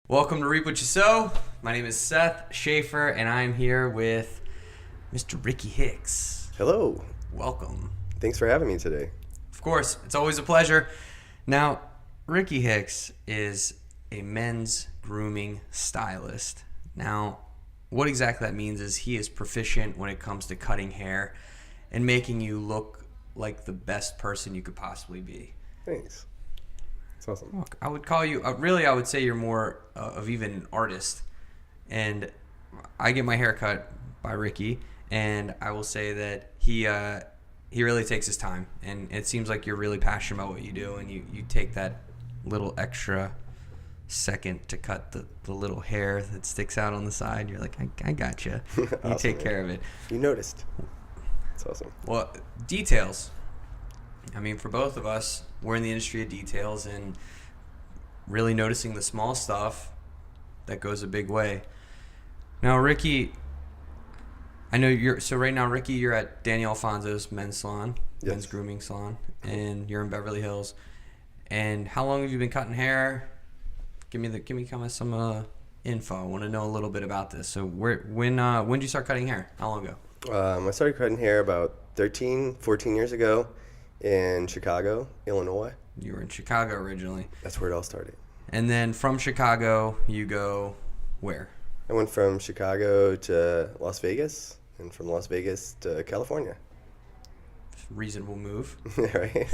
Welcome to Reap What You Sow. My name is Seth Schaefer, and I'm here with Mr. Rikki Hixx. Hello. Welcome. Thanks for having me today. Of course, it's always a pleasure. Now, Rikki Hixx is a men's grooming stylist. Now, what exactly that means is he is proficient when it comes to cutting hair and making you look like the best person you could possibly be. Thanks. That's awesome. Look, I would call you, I would say you're more of even an artist. And I get my hair cut by Rikki, and I will say that he really takes his time. And it seems like you're really passionate about what you do, and you take that little extra second to cut the little hair that sticks out on the side. You're like, I gotcha. You Awesome, take man. care of it. You noticed. That's awesome. Well, details. I mean, for both of us, we're in the industry of details and really noticing the small stuff that goes a big way. Now, Rikki, I know right now, Rikki, you're at Daniel Alfonso's men's salon, Yes. men's grooming salon, and you're in Beverly Hills. And how long have you been cutting hair? Give me kind of some info. I want to know a little bit about this. So when did you start cutting hair? How long ago? I started cutting hair about 14 years ago in Chicago, Illinois. You were in Chicago originally. That's where it all started. And then from Chicago, you go where? I went from Chicago to Las Vegas, and from Las Vegas to California. Reasonable move. Right?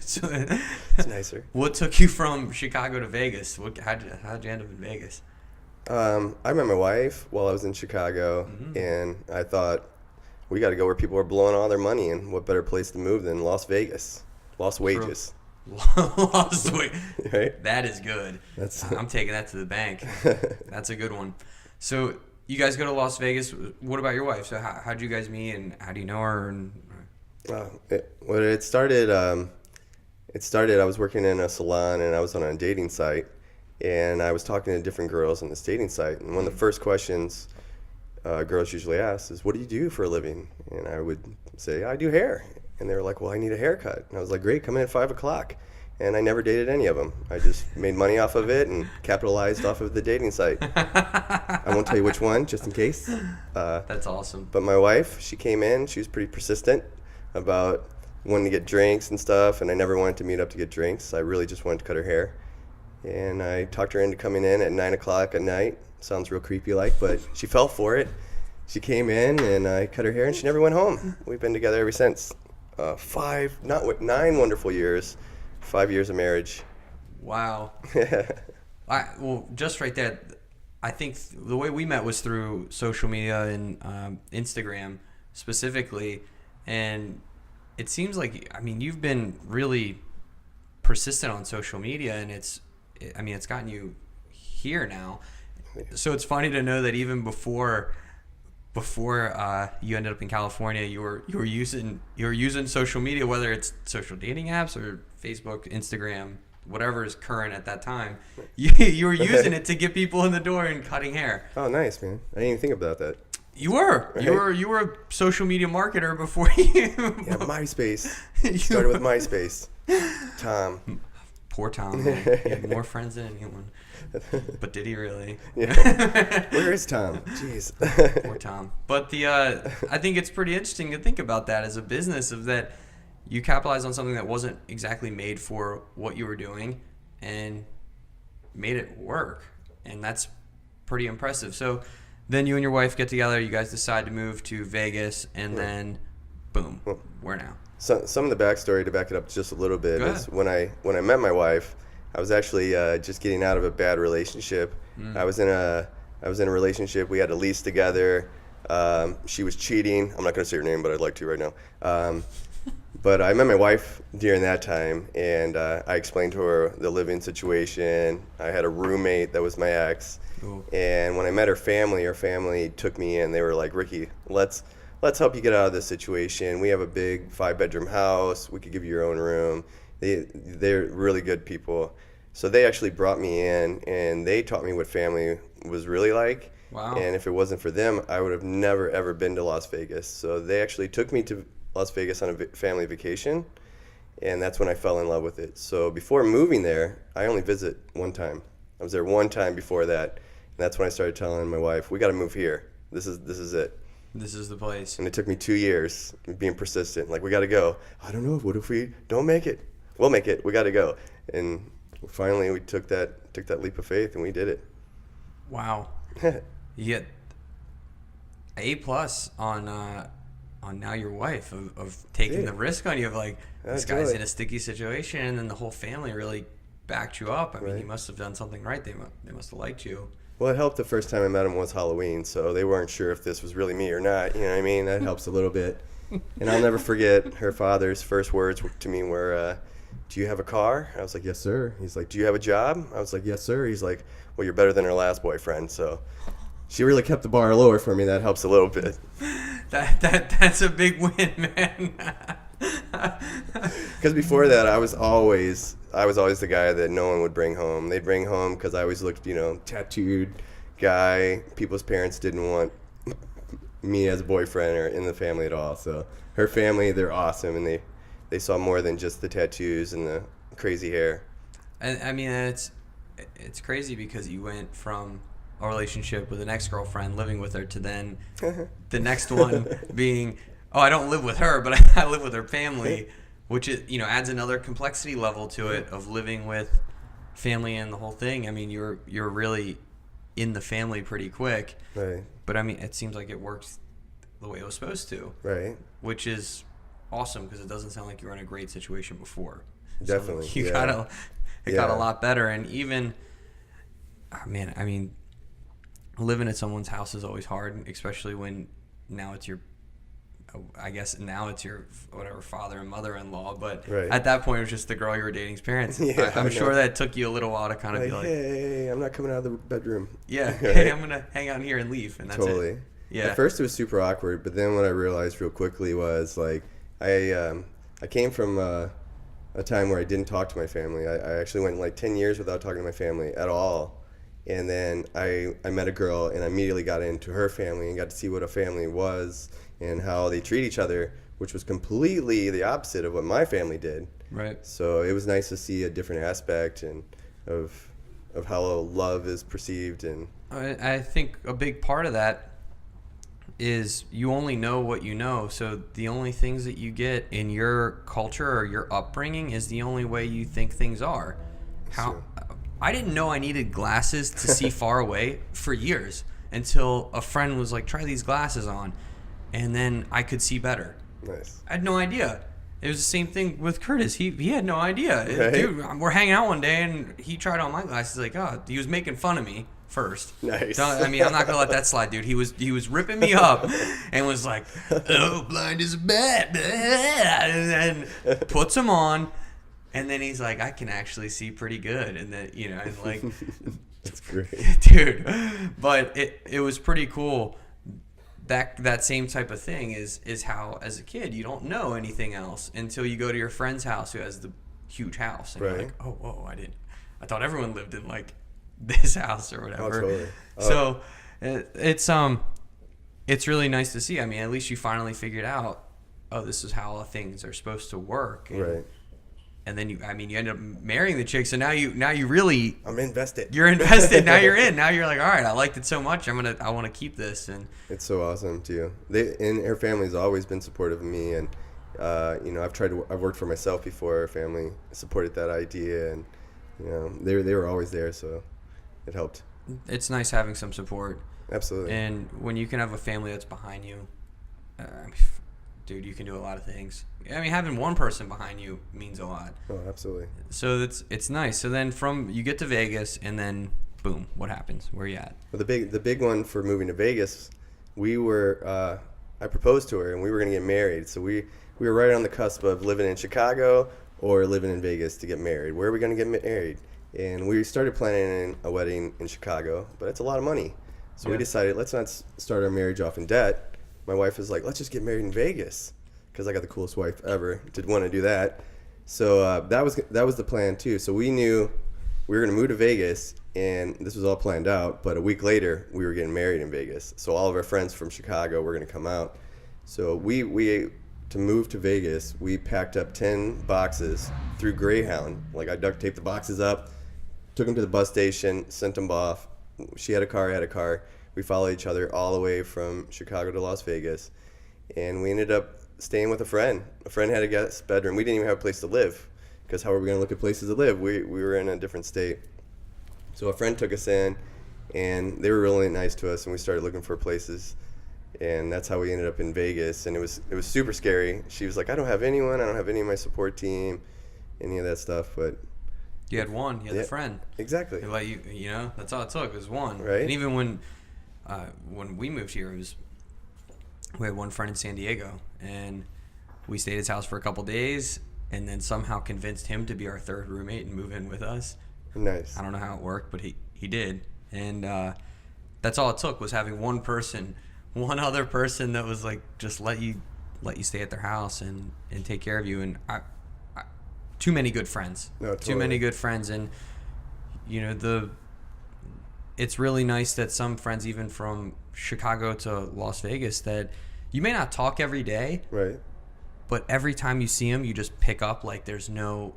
So, It's nicer. what took you from Chicago to Vegas? How'd you end up in Vegas? I met my wife while I was in Chicago, and I thought, we got to go where people are blowing all their money, and what better place to move than Las Vegas? Lost wages. Lost weight. Right? That is good. I'm taking that to the bank. That's a good one. So you guys go to Las Vegas. What about your wife? So how'd you guys meet, and how do you know her? And It started, I was working in a salon, and I was on a dating site, and I was talking to different girls on this dating site, and one of the first questions girls usually ask is, what do you do for a living? And I would say, I do hair. And they were like, well, I need a haircut. And I was like, great, come in at 5 o'clock. And I never dated any of them. I just made money off of it and capitalized off of the dating site. I won't tell you which one, just in case. That's awesome. But my wife, she came in. She was pretty persistent about wanting to get drinks and stuff. And I never wanted to meet up to get drinks. I really just wanted to cut her hair. And I talked her into coming in at 9 o'clock at night. Sounds real creepy like, but she fell for it. She came in and I cut her hair and she never went home. We've been together ever since. 9 wonderful years, 5 years of marriage. Wow. Well, just right there, I think the way we met was through social media and Instagram specifically. And it seems like, I mean, you've been really persistent on social media, and it's gotten you here now. So it's funny to know that even before you ended up in California, you were using social media, whether it's social dating apps or Facebook, Instagram, whatever is current at that time. You were using it to get people in the door and cutting hair. Oh, nice, man. I didn't even think about that. You were. Right? You were a social media marketer before you. Yeah, MySpace. Started with MySpace. Tom. Poor Tom. Man. He had more friends than anyone. But did he really? Yeah. Where is Tom? Jeez. Poor Tom. But I think it's pretty interesting to think about that as a business, of that you capitalized on something that wasn't exactly made for what you were doing and made it work. And that's pretty impressive. So then you and your wife get together, you guys decide to move to Vegas, and then boom, where now? So, some of the backstory to back it up just a little bit Go is ahead. when I met my wife, I was actually just getting out of a bad relationship. I was in a relationship. We had a lease together. She was cheating. I'm not going to say her name, but I'd like to right now. But I met my wife during that time, and I explained to her the living situation. I had a roommate that was my ex. Ooh. And when I met her family took me in. They were like, Rikki, let's help you get out of this situation. We have a big 5-bedroom house. We could give you your own room. They're really good people. So they actually brought me in, and they taught me what family was really like. Wow. And if it wasn't for them, I would have never, ever been to Las Vegas. So they actually took me to Las Vegas on a family vacation, and that's when I fell in love with it. So before moving there, I only visit one time. I was there one time before that, and that's when I started telling my wife, we got to move here. This is it. This is the place. And it took me 2 years being persistent. Like, we got to go. I don't know. What if we don't make it? We'll make it. We got to go. And finally, we took that leap of faith, and we did it. Wow. You get A+ on now your wife of taking the risk on you of like, this guy's in a sticky situation, and then the whole family really backed you up. I mean, you must have done something right. They must have liked you. Well, it helped the first time I met him was Halloween, so they weren't sure if this was really me or not. You know what I mean? That helps a little bit. And I'll never forget her father's first words to me were, do you have a car? I was like, yes, sir. He's like, do you have a job? I was like, yes, sir. He's like, well, you're better than her last boyfriend. So she really kept the bar lower for me. That helps a little bit. That's a big win, man. Because before that, I was always the guy that no one would bring home. They'd bring home because I always looked, tattooed guy. People's parents didn't want me as a boyfriend or in the family at all. So her family, they're awesome, and they saw more than just the tattoos and the crazy hair. And I mean, it's crazy because you went from a relationship with an ex-girlfriend, living with her, to then the next one being, oh, I don't live with her, but I live with her family, which is, adds another complexity level to it of living with family and the whole thing. I mean, you're really in the family pretty quick. Right. But I mean, it seems like it works the way it was supposed to. Right. Which is awesome because it doesn't sound like you were in a great situation before. Definitely. So you got a lot better. And even, man, I mean, living at someone's house is always hard, especially when now it's your whatever father and mother-in-law, but at that point it was just the girl you were dating's parents. I'm sure that took you a little while to kind of be like, hey, I'm not coming out of the bedroom. Yeah, hey, I'm gonna hang out in here and leave, and that's totally. it. Yeah. At first it was super awkward, but then what I realized real quickly was like I came from a time where I didn't talk to my family. I actually went like 10 years without talking to my family at all. And then I met a girl, and I immediately got into her family and got to see what a family was and how they treat each other, which was completely the opposite of what my family did. Right. So it was nice to see a different aspect and of how love is perceived. And I think a big part of that is you only know what you know. So the only things that you get in your culture or your upbringing is the only way you think things are. I didn't know I needed glasses to see far away for years until a friend was like, try these glasses on. And then I could see better. Nice. I had no idea. It was the same thing with Curtis. He had no idea. Right? Dude, we're hanging out one day, and he tried on my glasses. Like, he was making fun of me first. Nice. I mean, I'm not gonna let that slide, dude. He was ripping me up and was like, "Oh, blind is bad," and then puts them on, and then he's like, "I can actually see pretty good," and then and like, that's great, dude. But it was pretty cool. That same type of thing is how, as a kid, you don't know anything else until you go to your friend's house who has the huge house, and you're like, oh, whoa, I thought everyone lived in like this house or whatever. Oh, totally. So it's really nice to see. I mean, at least you finally figured out, oh, this is how things are supposed to work. And, right. And then you end up marrying the chick. So now you really, I'm invested. You're invested. Now you're in. Now you're like, all right, I liked it so much. I want to keep this. And it's so awesome too. And her family's always been supportive of me. And I've worked for myself before. Her family supported that idea, and they were always there. So it helped. It's nice having some support. Absolutely. And when you can have a family that's behind you, dude, you can do a lot of things. I mean, having one person behind you means a lot. Oh, absolutely. So it's nice. So then you get to Vegas, and then boom, what happens? Where are you at? Well, the big one for moving to Vegas, I proposed to her, and we were going to get married. So we were right on the cusp of living in Chicago or living in Vegas to get married. Where are we going to get married? And we started planning a wedding in Chicago, but it's a lot of money. So we decided, let's not start our marriage off in debt. My wife was like, let's just get married in Vegas, because I got the coolest wife ever. Did want to do that. So that was the plan too. So we knew we were going to move to Vegas, and this was all planned out. But a week later, we were getting married in Vegas. So all of our friends from Chicago were going to come out. So we to move to Vegas, we packed up 10 boxes through Greyhound. Like, I duct taped the boxes up, took him to the bus station, sent him off. She had a car, I had a car. We followed each other all the way from Chicago to Las Vegas. And we ended up staying with a friend. A friend had a guest bedroom. We didn't even have a place to live, because how were we going to look at places to live? We were in a different state. So a friend took us in, and they were really nice to us, and we started looking for places. And that's how we ended up in Vegas. And it was super scary. She was like, I don't have anyone. I don't have any of my support team, any of that stuff. But you had one. You had the friend. Exactly. Like you know, that's all it took was one. Right. And even when we moved here, we had one friend in San Diego, and we stayed at his house for a couple days, and then somehow convinced him to be our third roommate and move in with us. Nice. I don't know how it worked, but he did. And that's all it took, was having one other person that was like, just let you stay at their house and take care of you. And I too many good friends. No, totally. Too many good friends. And you know, it's really nice that some friends, even from Chicago to Las Vegas, that you may not talk every day, right, but every time you see them, you just pick up like there was no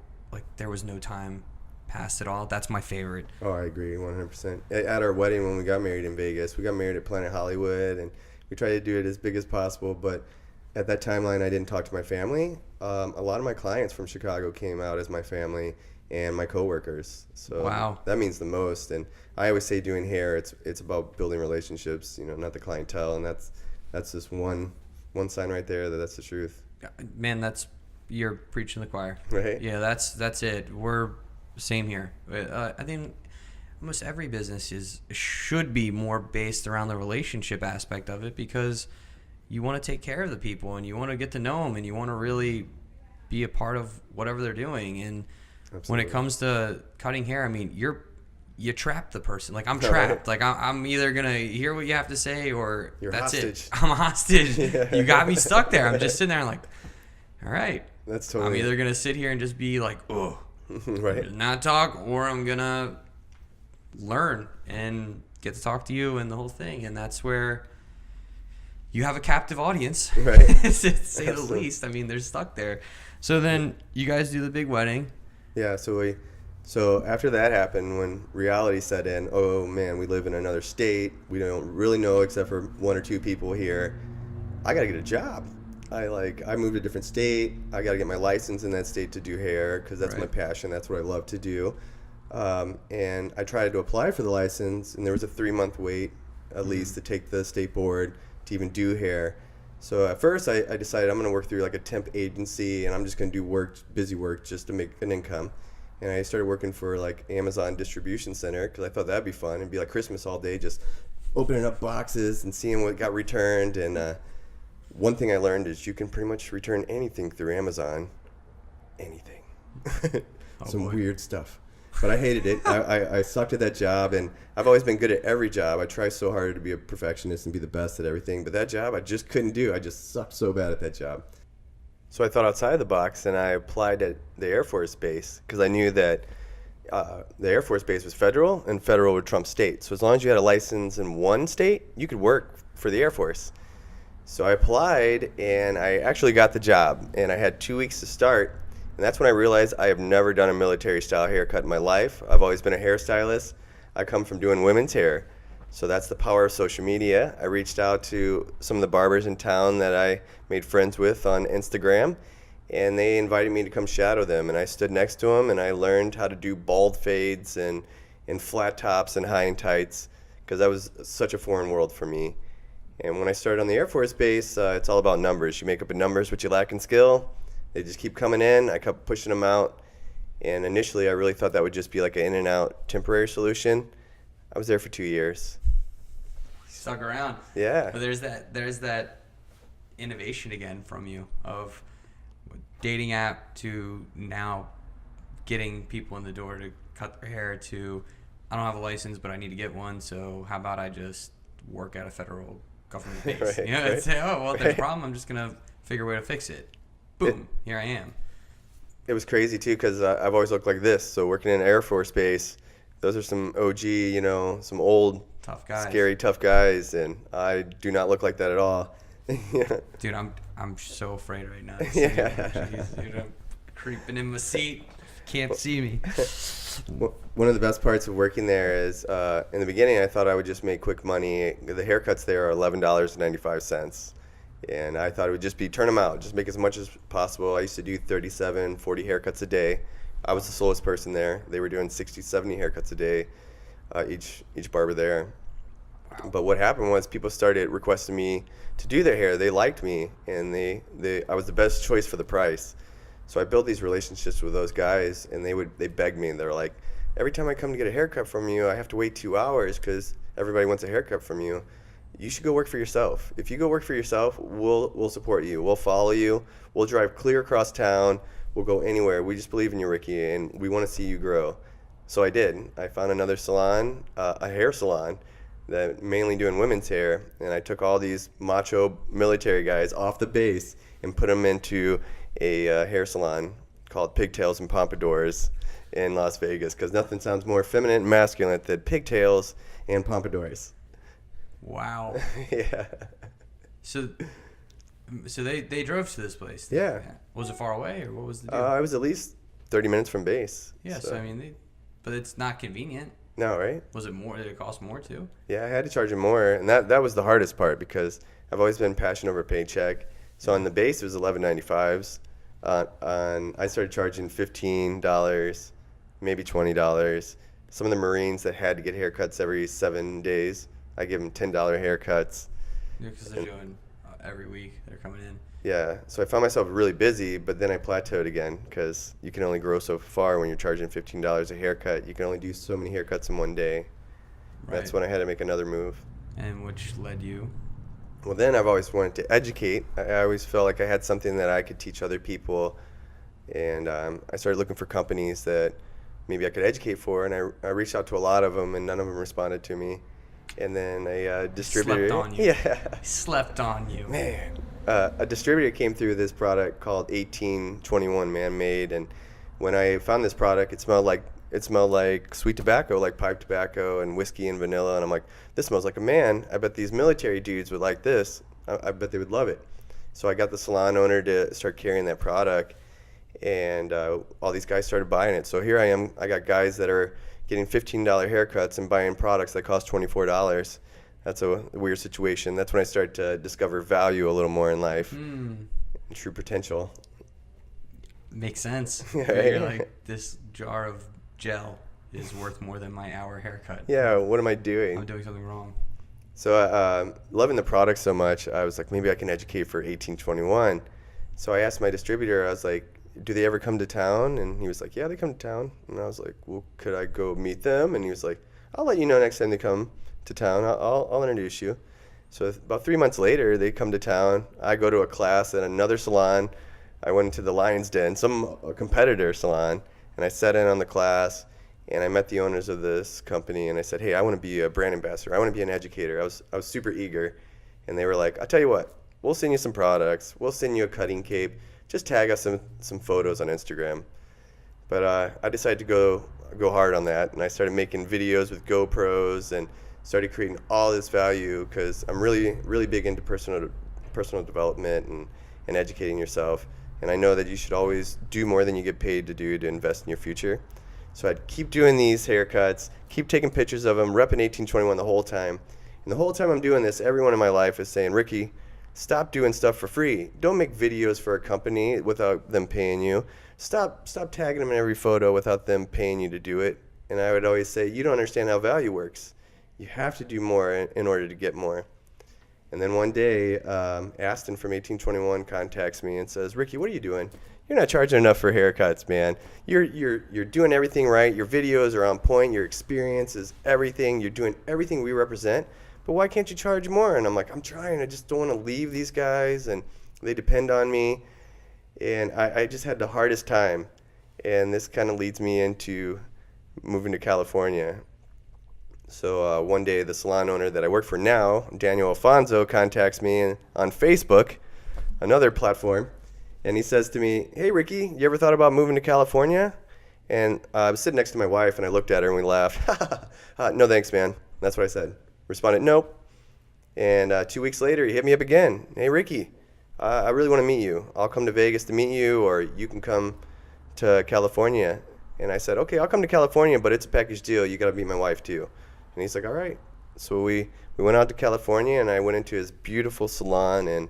time passed at all. That's my favorite. Oh, I agree 100%. At our wedding, when we got married in Vegas, we got married at Planet Hollywood, and we tried to do it as big as possible. But at that timeline, I didn't talk to my family. A lot of my clients from Chicago came out as my family and my coworkers. So wow, that means the most. And I always say, doing hair, it's about building relationships, you know, not the clientele. And that's just one sign right there that's the truth. Man, you're preaching the choir. Right. Yeah, that's it. We're same here. I think almost every business should be more based around the relationship aspect of it, because you want to take care of the people and you want to get to know them and you want to really be a part of whatever they're doing. And Absolutely. When it comes to cutting hair, I mean, you trap the person. Like, I'm trapped. Like, I'm either gonna hear what you have to say or You're that's hostage. it. I'm a hostage. Yeah. You got me stuck there. I'm just sitting there like, all right. That's totally. I'm either gonna sit here and just be like, oh, right, not talk, or I'm gonna learn and get to talk to you and the whole thing. And that's where you have a captive audience, right, to say the least. I mean, they're stuck there. So then you guys do the big wedding. Yeah, so after that happened, when reality set in, oh man, we live in another state. We don't really know except for one or two people here. I gotta get a job. I moved to a different state. I gotta get my license in that state to do hair, because that's my passion. That's what I love to do. And I tried to apply for the license, and there was a 3-month wait at least to take the state board to even do hair. So at first I decided I'm going to work through like a temp agency, and I'm just going to do busy work just to make an income. And I started working for like Amazon distribution center, because I thought that'd be fun. It'd be like Christmas all day, just opening up boxes and seeing what got returned. And one thing I learned is you can pretty much return anything through Amazon. Anything. Some weird stuff. But I hated it. I sucked at that job, and I've always been good at every job. I try so hard to be a perfectionist and be the best at everything, but that job I just couldn't do. I just sucked so bad at that job. So I thought outside the box, and I applied at the Air Force Base, because I knew that the Air Force Base was federal, and federal would trump state. So as long as you had a license in one state, you could work for the Air Force. So I applied, and I actually got the job, and I had 2 weeks to start. And that's when I realized I have never done a military-style haircut in my life. I've always been a hairstylist. I come from doing women's hair. So that's the power of social media. I reached out to some of the barbers in town that I made friends with on Instagram, and they invited me to come shadow them. And I stood next to them, and I learned how to do bald fades and flat tops and high and tights, because that was such a foreign world for me. And when I started on the Air Force Base, it's all about numbers. You make up in numbers what you lack in skill. They just keep coming in. I kept pushing them out. And initially, I really thought that would just be like an in and out temporary solution. I was there for 2 years. Stuck around. Yeah. But there's that innovation again from you, of dating app to now getting people in the door to cut their hair, to I don't have a license, but I need to get one. So how about I just work at a federal government base? Right, You know, right. and say, oh, well, there's a problem. I'm just going to figure a way to fix it. Boom, here I am. It was crazy, too, because I've always looked like this. So working in an Air Force Base, those are some OG, you know, some old, Tough guys. scary, tough guys. And I do not look like that at all. Yeah. Dude, I'm so afraid right now. Yeah. Jeez, dude, I'm creeping in my seat. Can't see me. One of the best parts of working there is, in the beginning, I thought I would just make quick money. The haircuts there are $11.95. And I thought it would just be turn them out, just make as much as possible. I used to do 37, 40 haircuts a day. I was the slowest person there. They were doing 60, 70 haircuts a day, each barber there. Wow. But what happened was people started requesting me to do their hair. They liked me, and I was the best choice for the price. So I built these relationships with those guys, and they begged me. They're like, every time I come to get a haircut from you, I have to wait 2 hours because everybody wants a haircut from you. You should go work for yourself. If you go work for yourself, we'll support you. We'll follow you. We'll drive clear across town. We'll go anywhere. We just believe in you, Rikki, and we want to see you grow. So I did. I found another salon, a hair salon, that mainly doing women's hair, and I took all these macho military guys off the base and put them into a hair salon called Pigtails and Pompadours in Las Vegas, because nothing sounds more feminine and masculine than pigtails and pompadours. Wow. Yeah. So they drove to this place. Yeah. Was it far away, or what was the deal? I was at least 30 minutes from base. Yeah. So I mean, but it's not convenient. No, right? Was it more? Did it cost more too? Yeah, I had to charge him more, and that was the hardest part because I've always been passion over paycheck. So on the base it was $11.95s. I started charging $15, maybe $20. Some of the Marines that had to get haircuts every 7 days, I give them $10 haircuts. Yeah, because they're doing every week. They're coming in. Yeah, so I found myself really busy, but then I plateaued again because you can only grow so far when you're charging $15 a haircut. You can only do so many haircuts in one day. Right. That's when I had to make another move. And which led you? Well, then I've always wanted to educate. I always felt like I had something that I could teach other people, and I started looking for companies that maybe I could educate for, and I reached out to a lot of them, and none of them responded to me. And then a distributor... Slept on you. Yeah. Slept on you. Man. A distributor came through this product called 1821 Man-Made, and when I found this product, it smelled like sweet tobacco, like pipe tobacco and whiskey and vanilla, and I'm like, this smells like a man. I bet these military dudes would like this. I bet they would love it. So I got the salon owner to start carrying that product, and all these guys started buying it. So here I am. I got guys that are getting $15 haircuts and buying products that cost $24. That's a weird situation. That's when I started to discover value a little more in life and true potential. Makes sense. Yeah, You're right? like, this jar of gel is worth more than my hour haircut. Yeah, what am I doing? I'm doing something wrong. So loving the product so much, I was like, maybe I can educate for 1821. So I asked my distributor, I was like, do they ever come to town? And he was like, yeah, they come to town. And I was like, well, could I go meet them? And he was like, I'll let you know next time they come to town. I'll introduce you. So about 3 months later, they come to town. I go to a class at another salon. I went into the Lion's Den, a competitor salon, and I sat in on the class, and I met the owners of this company, and I said, hey, I want to be a brand ambassador. I want to be an educator. I was super eager. And they were like, I'll tell you what, we'll send you some products. We'll send you a cutting cape. Just tag us some photos on Instagram. But I decided to go hard on that, and I started making videos with GoPros and started creating all this value because I'm really, really big into personal development and educating yourself. And I know that you should always do more than you get paid to do to invest in your future. So I'd keep doing these haircuts, keep taking pictures of them, repping 1821 the whole time. And the whole time I'm doing this, everyone in my life is saying, Rikki, stop doing stuff for free. Don't make videos for a company without them paying you. Stop tagging them in every photo without them paying you to do it. And I would always say, you don't understand how value works. You have to do more in order to get more. And then one day, Aston from 1821 contacts me and says, Rikki, what are you doing? You're not charging enough for haircuts, man. You're doing everything right. Your videos are on point. Your experience is everything. You're doing everything we represent. But why can't you charge more? And I'm like, I'm trying. I just don't want to leave these guys, and they depend on me. And I just had the hardest time. And this kind of leads me into moving to California. So one day, the salon owner that I work for now, Daniel Alfonso, contacts me on Facebook, another platform, and he says to me, hey, Rikki, you ever thought about moving to California? And I was sitting next to my wife, and I looked at her, and we laughed. No, thanks, man. That's what I said. Responded, nope. And 2 weeks later, he hit me up again. Hey, Rikki, I really want to meet you. I'll come to Vegas to meet you, or you can come to California. And I said, okay, I'll come to California, but it's a package deal. You got to meet my wife too. And he's like, all right. So we went out to California, and I went into his beautiful salon, and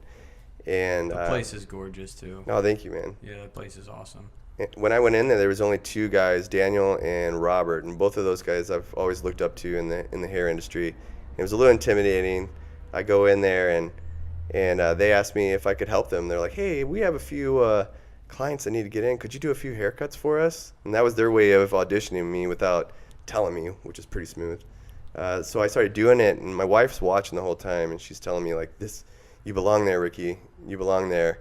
the place is gorgeous too. Oh, thank you, man. Yeah, the place is awesome. When I went in there was only two guys, Daniel and Robert, and both of those guys I've always looked up to in the hair industry. It was a little intimidating. I go in there, and they asked me if I could help them. They're like, hey, we have a few clients that need to get in. Could you do a few haircuts for us? And that was their way of auditioning me without telling me, which is pretty smooth. So I started doing it, and my wife's watching the whole time, and she's telling me, like, this, you belong there, Rikki. You belong there.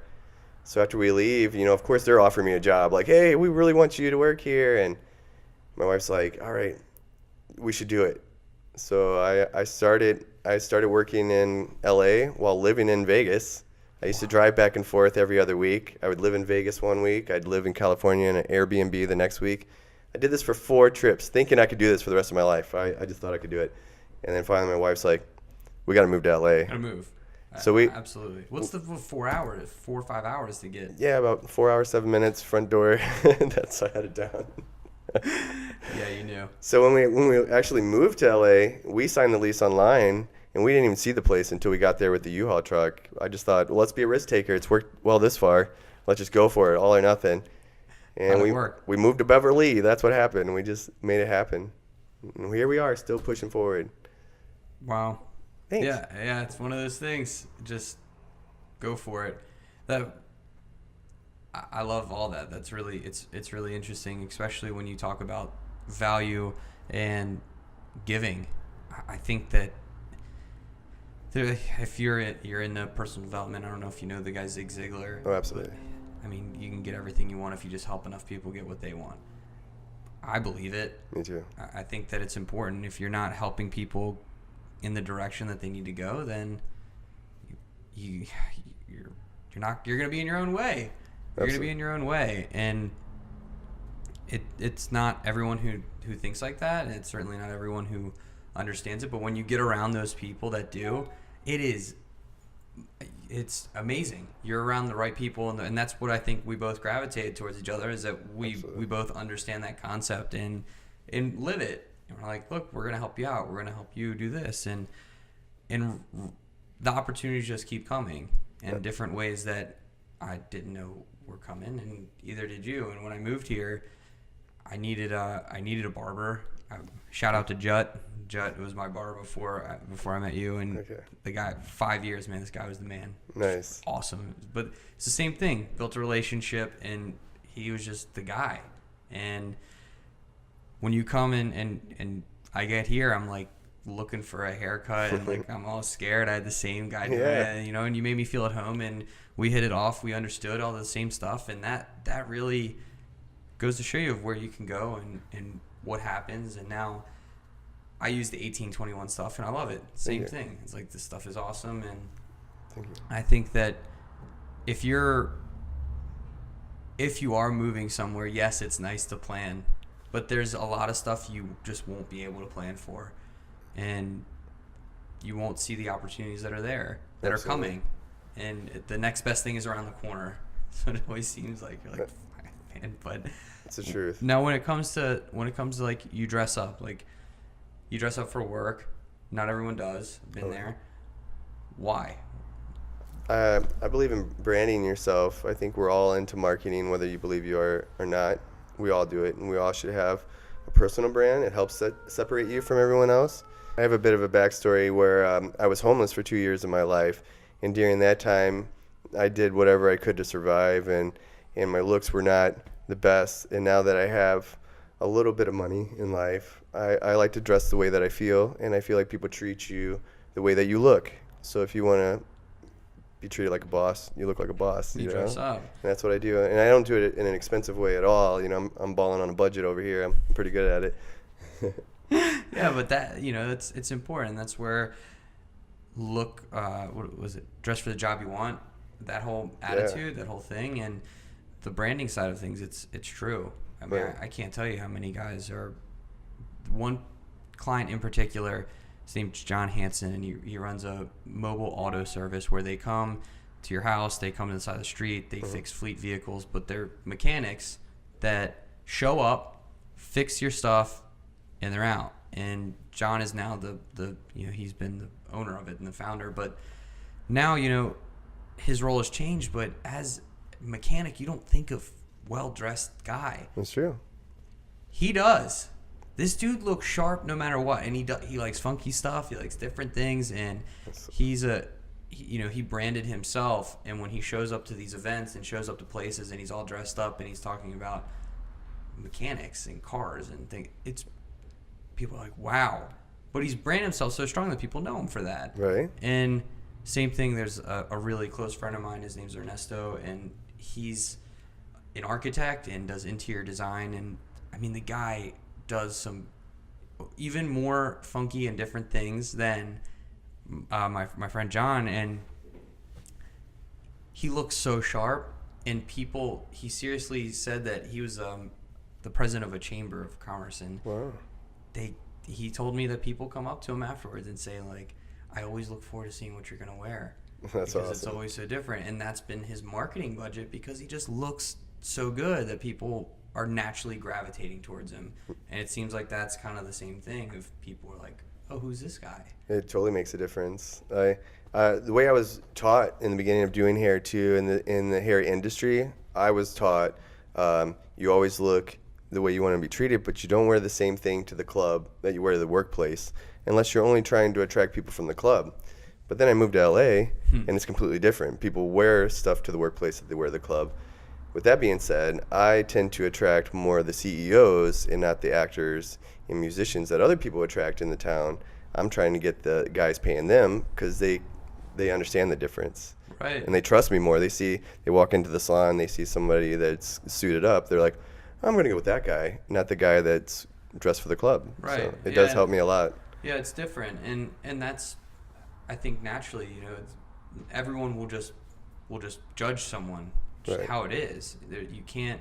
So after we leave, of course they're offering me a job, like, hey, we really want you to work here. And my wife's like, all right, we should do it. So I started working in LA while living in Vegas. I used to drive back and forth every other week. I would live in Vegas one week. I'd live in California in an Airbnb the next week. I did this for 4 trips, thinking I could do this for the rest of my life. I just thought I could do it. And then finally my wife's like, we got to move to LA. Gotta move. So Absolutely. What's the 4 or 5 hours to get? Yeah, about 4 hours, 7 minutes, front door. That's I had it down. Yeah, you knew. So when we actually moved to LA, we signed the lease online, and we didn't even see the place until we got there with the U-Haul truck. I just thought, well, let's be a risk taker. It's worked well this far. Let's just go for it, all or nothing. And we moved to Beverly. That's what happened. We just made it happen. And here we are, still pushing forward. Wow. Thanks. Yeah, it's one of those things. Just go for it. I love all that. That's really it's really interesting, especially when you talk about value and giving. I think that if you're in the personal development, I don't know if you know the guy Zig Ziglar. Oh, absolutely. But, I mean, you can get everything you want if you just help enough people get what they want. I believe it. Me too. I think that it's important. If you're not helping people in the direction that they need to go, then you're going to be in your own way. You're going to be in your own way, and it's not everyone who thinks like that, and it's certainly not everyone who understands it. But when you get around those people that do, it's amazing. You're around the right people, and that's what I think we both gravitated towards each other, is that we both understand that concept and live it. And we're like, look, we're going to help you out. We're going to help you do this. And the opportunities just keep coming in different ways that I didn't know were coming, and either did you. And when I moved here, I needed a barber. Shout out to Jut. Jut was my barber before I met you. And the guy, 5 years, man, this guy was the man. Nice. Awesome. But it's the same thing. Built a relationship, and he was just the guy. And when you come in and I get here, I'm like looking for a haircut, and like I'm all scared. I had the same guy doing it, and you made me feel at home, and we hit it off. We understood all the same stuff, and that really goes to show you of where you can go and what happens. And now I use the 1821 stuff, and I love it. Same thing. It's like, this stuff is awesome, and I think that if you are moving somewhere, yes, it's nice to plan. But there's a lot of stuff you just won't be able to plan for. And you won't see the opportunities that are there, that are coming. And the next best thing is around the corner. So it always seems like. You're like, man, but it's the truth. Now when it comes to like, you dress up for work. Not everyone does. Been there. Why? I believe in branding yourself. I think we're all into marketing, whether you believe you are or not. We all do it, and we all should have a personal brand. It helps separate you from everyone else. I have a bit of a backstory where I was homeless for 2 years of my life, and during that time, I did whatever I could to survive, and my looks were not the best. And now that I have a little bit of money in life, I like to dress the way that I feel, and I feel like people treat you the way that you look. So if you want to be treated like a boss, you look like a boss. You dress up. And that's what I do. And I don't do it in an expensive way at all. I'm balling on a budget over here. I'm pretty good at it. Yeah, but that, it's important. That's where what was it? Dress for the job you want. That whole attitude, that whole thing, and the branding side of things, it's true. I mean, I can't tell you how many guys are. One client in particular, his name's John Hansen, and he runs a mobile auto service where they come to your house, they come to the side of the street, they fix fleet vehicles, but they're mechanics that show up, fix your stuff, and they're out. And John is now the he's been the owner of it and the founder, but now his role has changed. But as a mechanic, you don't think of well-dressed guy. That's true. He does. This dude looks sharp no matter what, and he likes funky stuff. He likes different things, and he branded himself. And when he shows up to these events and shows up to places, and he's all dressed up and he's talking about mechanics and cars and things, people are like, wow. But he's branded himself so strong that people know him for that. Right. And same thing, there's a really close friend of mine. His name's Ernesto, and he's an architect and does interior design. And, I mean, the guy does some even more funky and different things than my friend John. And he looks so sharp. And he seriously said that he was the president of a chamber of commerce. And wow. He told me that people come up to him afterwards and say, like, I always look forward to seeing what you're going to wear. That's because awesome. It's always so different. And that's been his marketing budget, because he just looks so good that people are naturally gravitating towards him. And it seems like that's kind of the same thing. If people are like, oh, who's this guy? It totally makes a difference. The way I was taught in the beginning of doing hair too, in the hair industry, I was taught you always look the way you want to be treated, but you don't wear the same thing to the club that you wear to the workplace, unless you're only trying to attract people from the club. But then I moved to LA, and it's completely different. People wear stuff to the workplace that they wear to the club. With that being said, I tend to attract more of the CEOs and not the actors and musicians that other people attract in the town. I'm trying to get the guys paying them because they understand the difference. Right. And they trust me more. They walk into the salon, they see somebody that's suited up. They're like, I'm going to go with that guy, not the guy that's dressed for the club. Right. So it does help me a lot. Yeah, it's different. And that's, I think, naturally, everyone will just judge someone just Right. how it is. You can't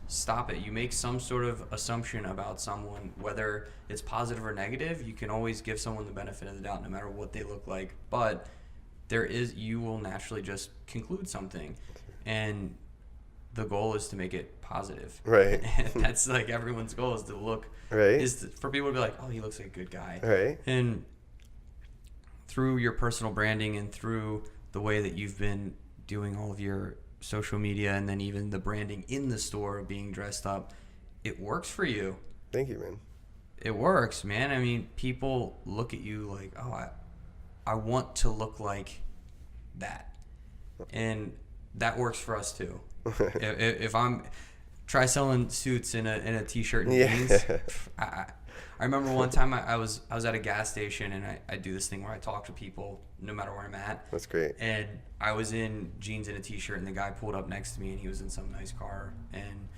stop it. You make some sort of assumption about someone, whether it's positive or negative. You can always give someone the benefit of the doubt no matter what they look like. But you will naturally just conclude something. And the goal is to make it positive. Right. And that's like everyone's goal is to look, Right. for people to be like, oh, he looks like a good guy. Right. And through your personal branding and through the way that you've been doing all of your social media and then even the branding in the store being dressed up, it works for you. Thank you, man. It works, man. I mean, people look at you like, oh, I want to look like that. And that works for us too. If I'm try selling suits in a t-shirt and jeans, I remember one time I was at a gas station, and I do this thing where I talk to people no matter where I'm at. That's great. And I was in jeans and a t-shirt, and the guy pulled up next to me, and he was in some nice car, and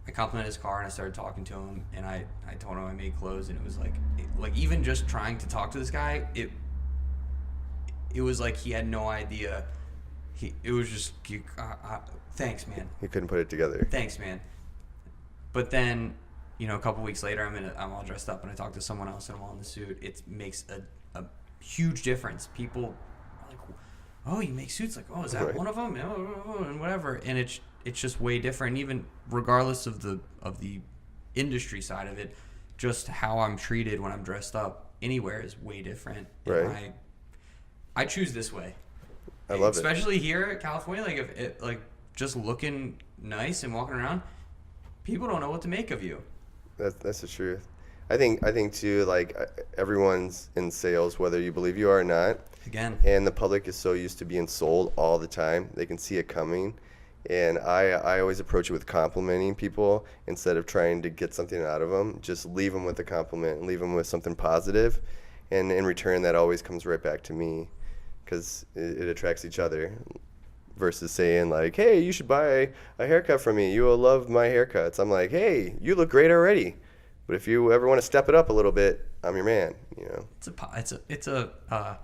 I complimented his car, and I started talking to him, and I told him I made clothes, and it was like even just trying to talk to this guy, it was like he had no idea. It was just, thanks, man. You couldn't put it together. Thanks, man. But then, a couple weeks later, I'm all dressed up and I talk to someone else and I'm all in the suit. It makes a huge difference. People are like, oh, you make suits? Like, oh, is that Right. one of them? And whatever. And it's just way different. Even regardless of the industry side of it, just how I'm treated when I'm dressed up anywhere is way different. Right. And I choose this way. I love it. Especially here in California, if just looking nice and walking around, people don't know what to make of you. That's the truth. I think too, like, everyone's in sales, whether you believe you are or not. Again. And the public is so used to being sold all the time. They can see it coming. And I always approach it with complimenting people instead of trying to get something out of them. Just leave them with a compliment and leave them with something positive. And in return, that always comes right back to me, because it attracts each other. Versus saying like, hey, you should buy a haircut from me. You will love my haircuts. I'm like, hey, you look great already. But if you ever want to step it up a little bit, I'm your man. It's a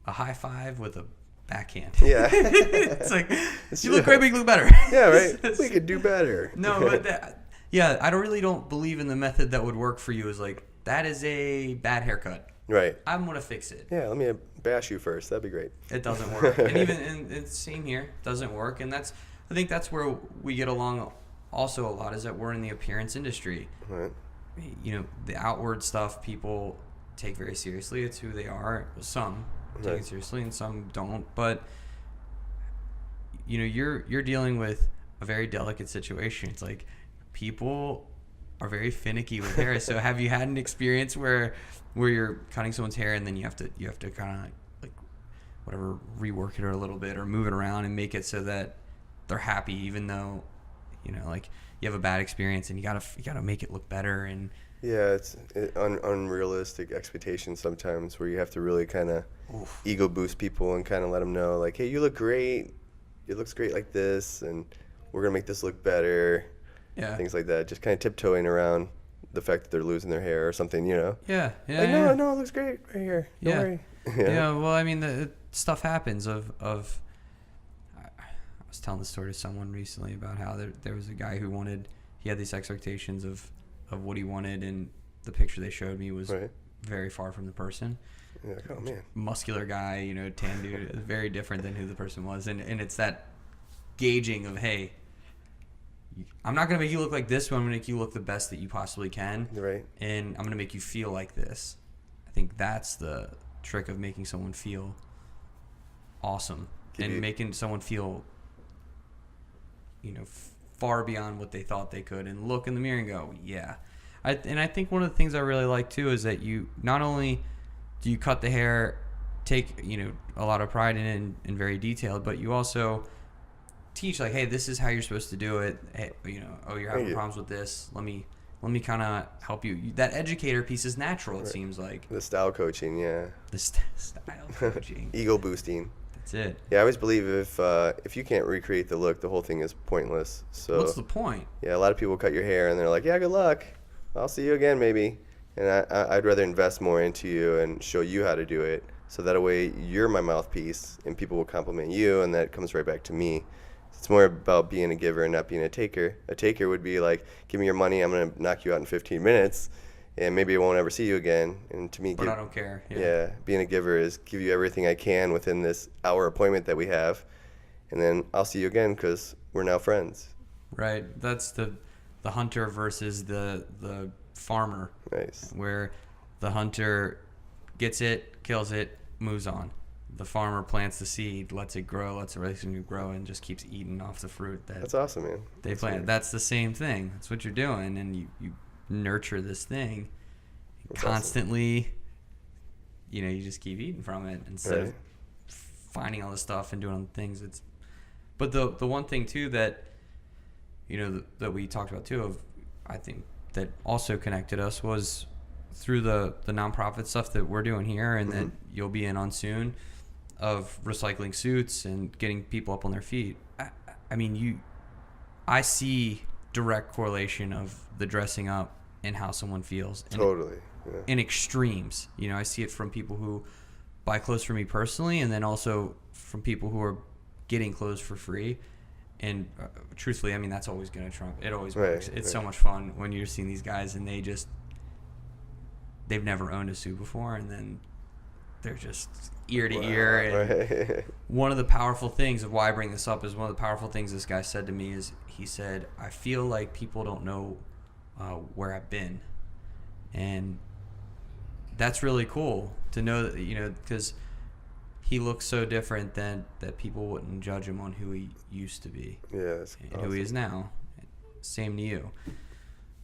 high five with a backhand. Yeah. It's like, you look great, but you look better. Yeah, right. We could do better. No, but I don't believe in the method that would work for you. Is like, that is a bad haircut. Right. I'm gonna fix it. Yeah, let me bash you first. That'd be great. It doesn't work. And even in same here, doesn't work. And I think that's where we get along also a lot is that we're in the appearance industry. Right. You know, the outward stuff people take very seriously. It's who they are. Some take it seriously and some don't. But you know, you're dealing with a very delicate situation. It's like people are very finicky with hair. So have you had an experience where you're cutting someone's hair and then you have to kind of like whatever rework it a little bit or move it around and make it so that they're happy, even though, you know, like you have a bad experience and you gotta make it look better? And yeah, it's unrealistic expectations sometimes where you have to really kind of ego boost people and kind of let them know, like, hey, you look great. It looks great like this, and we're going to make this look better. Yeah. Things like that. Just kind of tiptoeing around the fact that they're losing their hair or something, you know? Yeah. Like, no, it looks great right here. Don't worry. Yeah, well, I mean, the stuff happens of I was telling the story to someone recently about how there was a guy who he had these expectations of what he wanted, and the picture they showed me was very far from the person. Yeah, oh man, muscular guy, you know, tan dude, very different than who the person was, and it's that gauging of, hey, I'm not gonna make you look like this, but I'm gonna make you look the best that you possibly can, right? And I'm gonna make you feel like this. I think that's the trick of making someone feel awesome and making someone feel, you know, far beyond what they thought they could, and look in the mirror and go, yeah. I think one of the things I really like too is that you not only do you cut the hair, take, you know, a lot of pride in it and very detailed, but you also teach, like, hey, this is how you're supposed to do it. Hey, you know, oh, you're having problems with this. Let me kind of help you. That educator piece is natural, it seems like. The style coaching, yeah. The style coaching. Ego boosting. That's it. Yeah, I always believe if you can't recreate the look, the whole thing is pointless. So what's the point? Yeah, a lot of people cut your hair and they're like, yeah, good luck. I'll see you again maybe. And I'd rather invest more into you and show you how to do it, so that way you're my mouthpiece and people will compliment you, and that comes right back to me. It's more about being a giver and not being a taker. A taker would be like, give me your money, I'm going to knock you out in 15 minutes, and maybe I won't ever see you again. And to me, but I don't care. Yeah, being a giver is give you everything I can within this hour appointment that we have, and then I'll see you again because we're now friends. Right. That's the hunter versus the farmer. Nice. Where the hunter gets it, kills it, moves on. The farmer plants the seed, lets it grow, lets it grow, and just keeps eating off the fruit that's awesome, man. They plant. That's the same thing. That's what you're doing, and you nurture this thing constantly. Awesome. You know, you just keep eating from it instead of finding all this stuff and doing other things. But the one thing too that, you know, that we talked about too, of I think that also connected us was through the nonprofit stuff that we're doing here and that you'll be in on soon, of recycling suits and getting people up on their feet. I mean, I see direct correlation of the dressing up and how someone feels. Totally. Yeah. In extremes. You know, I see it from people who buy clothes for me personally, and then also from people who are getting clothes for free. And truthfully, I mean, that's always going to trump. It always works. It's so much fun when you're seeing these guys and they've never owned a suit before, and then they're just ear to ear. And one of the powerful things of why I bring this up is one of the powerful things this guy said to me is, he said, I feel like people don't know where I've been. And that's really cool to know that, you know, because he looks so different that people wouldn't judge him on who he used to be. Yeah, that's and awesome. Who he is now. Same to you.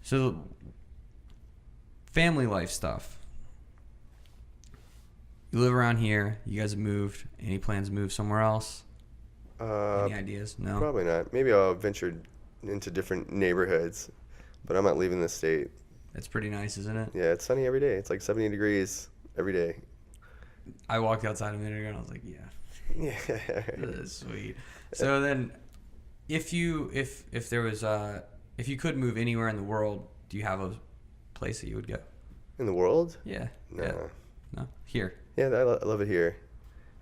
So, family life stuff. You live around here. You guys have moved. Any plans to move somewhere else? Any ideas? No? Probably not. Maybe I'll venture into different neighborhoods, but I'm not leaving the state. It's pretty nice, isn't it? Yeah, it's sunny every day. It's like 70 degrees every day. I walked outside a minute ago and I was like, yeah. This is sweet. So then, if you could move anywhere in the world, do you have a place that you would go? In the world? Yeah. No. Yeah. No? Here. Yeah, I love it here.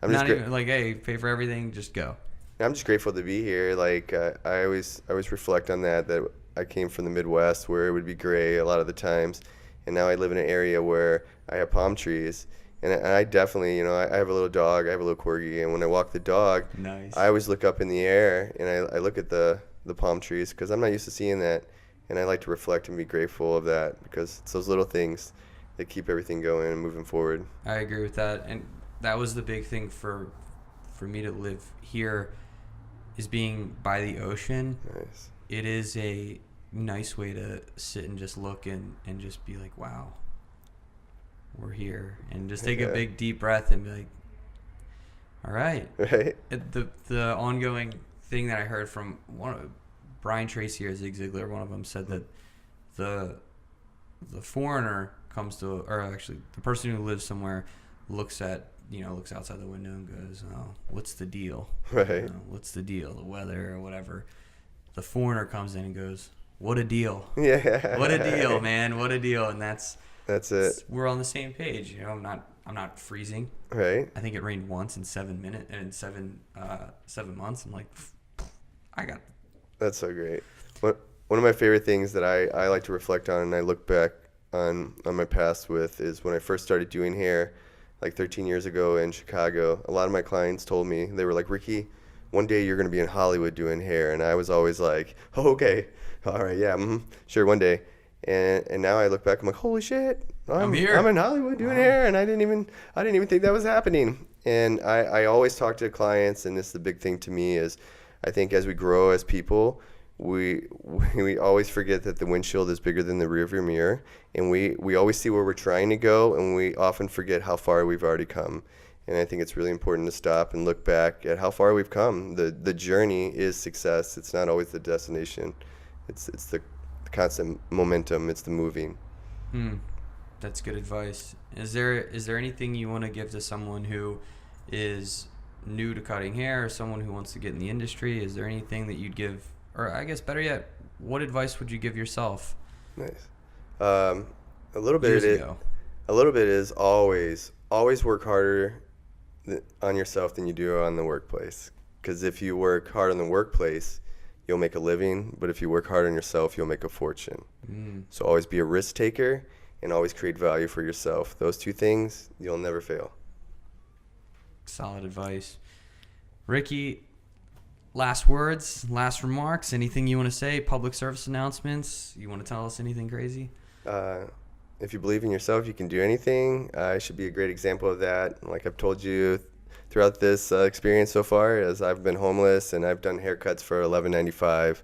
I'm not even like, hey, pay for everything, just go. I'm just grateful to be here. Like I always reflect on that I came from the Midwest where it would be gray a lot of the times, and now I live in an area where I have palm trees. And I definitely, you know, I have a little dog. I have a little corgi, and when I walk the dog, nice. I always look up in the air, and I look at the the palm trees, because I'm not used to seeing that, and I like to reflect and be grateful of that, because it's those little things that keep everything going and moving forward. I agree with that, and that was the big thing for me to live here, is being by the ocean. Nice. It is a nice way to sit and just look and just be like, wow, we're here, and just take a big deep breath and be like, all right. Right. The ongoing thing that I heard from Brian Tracy or Zig Ziglar, one of them said that the foreigner comes to, or actually the person who lives somewhere looks outside the window and goes, oh, what's the deal? Right. What's the deal? The weather or whatever. The foreigner comes in and goes, what a deal. Yeah. What a deal, man. What a deal. And that's it. We're on the same page. I'm not freezing. Right. I think it rained once in 7 minutes and 7 months. I'm like, I got. That's so great. One of my favorite things that I like to reflect on and I look back on my past with is when I first started doing hair, like 13 years ago in Chicago. A lot of my clients told me, they were like, Rikki, one day you're going to be in Hollywood doing hair. And I was always like, oh, okay. All right. Yeah. Sure. One day. And now I look back, I'm like, holy shit, I'm here. I'm in Hollywood doing hair, and I didn't even think that was happening. And I always talk to clients, and this is the big thing to me is, I think as we grow as people, we always forget that the windshield is bigger than the rearview mirror, and we always see where we're trying to go, and we often forget how far we've already come. And I think it's really important to stop and look back at how far we've come. The journey is success. It's not always the destination. It's the constant momentum. It's the moving. That's good advice. Is there anything you want to give to someone who is new to cutting hair, or someone who wants to get in the industry? Is there anything that you'd give, or I guess better yet, what advice would you give yourself? Nice. A little bit is always work harder on yourself than you do on the workplace. Because if you work hard on the workplace, you'll make a living, but if you work hard on yourself, you'll make a fortune. So always be a risk taker and always create value for yourself. Those two things, you'll never fail. Solid advice. Rikki, last words, last remarks, anything you want to say, public service announcements, you want to tell us anything crazy? If you believe in yourself, you can do anything. I should be a great example of that. Like I've told you throughout this experience so far, as I've been homeless and I've done haircuts for $11.95,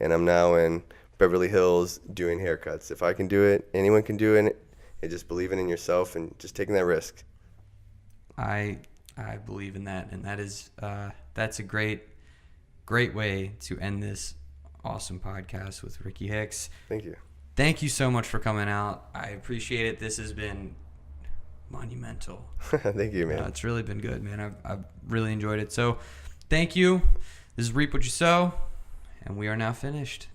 and I'm now in Beverly Hills doing haircuts. If I can do it, anyone can do it. And just believing in yourself and just taking that risk. I believe in that, and that's a great way to end this awesome podcast with Rikki Hixx. Thank you. Thank you so much for coming out. I appreciate it. This has been monumental. Thank you, man. It's really been good, man. I've really enjoyed it. So thank you. This is Reap What You Sow, and we are now finished.